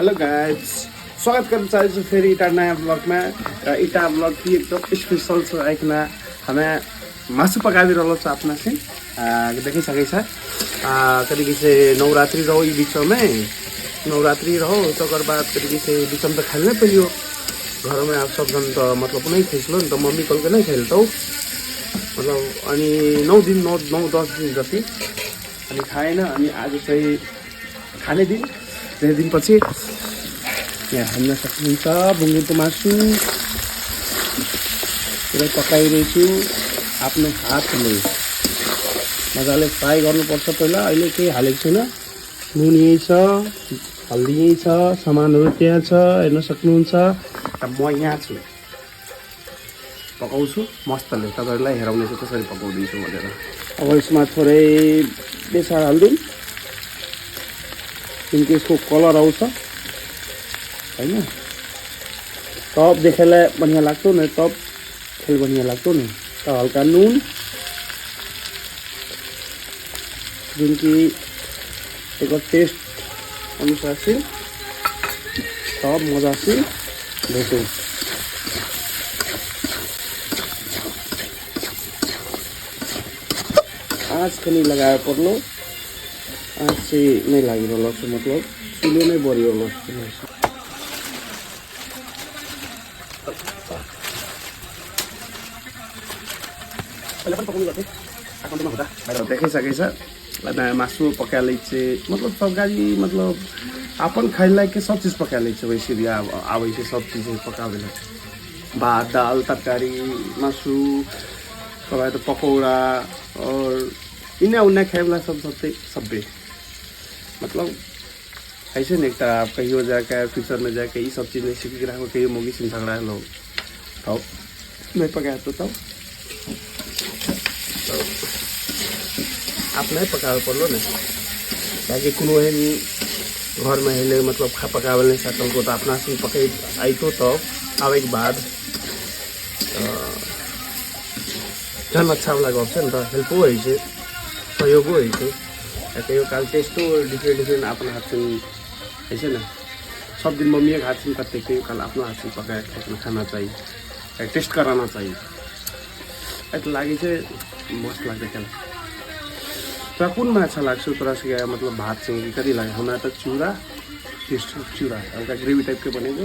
Hello guys, स्वागत गर्न चाहन्छु फेरि एउटा नयाँ ब्लगमा। र एउटा ब्लग कि एकदम स्पेसल छ आइकन हमें मासु पकाइरहलो छ अपना से देखिसकै छ। कभी से नवरात्रि रहो ये बीच में, नवरात्रि रहो तकर बाद कभी से बीच में तो खेल्नै पर्यो घर में। अब सब जन तो मतलब नहीं खेल्छलो नि त, मम्मी कल के नहीं खेल्छौ मतलब। अनि 9 दिन 9-10 दिन जति अनि खाएन। अनि आज चाहिँ खाने दिन, धेरै दिन पछि यहाँ हाल्न सक्नुहुन्छ बुङ्गुरको मासु। पुरै पकाइरहेछु आफ्नो हातले, मजाले फ्राई गर्नुपर्छ पहिला। अहिले केही हालेको छैन, नुन यही छ, हल्दी यही छ, सामानहरू त्यहाँ छ, हेर्न सक्नुहुन्छ। म यहाँ छु, पकाउँछु मस्तले, तपाईँहरूलाई हेराउनेछु कसरी पकाउँदैछु भनेर। अब यसमा थोरै बेसार हालिदिउँ किनकि इसको कलर आउँछ हैन। तब देखेलाई बढ़िया लाग्छ नि, तब खेल बढ़िया लाग्छ नि। त हल्का नुन जुन कि एक टेस्ट अनुसार से तब मजा से भेटो। आज कनी लगाए पर्लो, आज से नहीं लागिरहलो छ, मतलब चुलो नै बढिरहलो छ। देखिसकै छ मासु पकाएलै चाहिँ मतलब तरकारी, मतलब अपन खाइलाई के सब चीज़ पकाएलै छै। वैसे भी आबै छै सब चीज़ पकावेला, भात दाल तरकारी मासु तपाईँ त पकौड़ा और इन्ना उन्ना खाएला सब सबै मतलब ऐसे नहीं। एक आप कहीं जाकर फ्यूचर में जाकर ये सब चीज़ नहीं सीख रहा, कहीं मोगी सिंह झगड़ा लोग तब मैं पकाया तो तब आप नहीं पका पर्लो न, ताकि कुनो घर में हेले मतलब खा पकावे नहीं सकल को तो अपना से पकाई आई तो आवे के बाद झन अच्छा लगा ऑप्शन तो हेल्प हो है, सहयोग हो है। कहीं काल टेस्टो डिफ्रेंट अपना हाथ से ऐसे ना, सब दिन मम्मी के हाथ से करते, कहीं काल अपना हाथ से पकाए खाना चाहिए, टेस्ट कराना चाहिए। ऐसा लगे से मस्त लगे क्या तो कुन में अच्छा लाग्छ तोरा से मतलब भात से कति लगे हमारा तो चूड़ा, टेस्ट चूड़ा हल्का ग्रेवी टाइप के बनेको।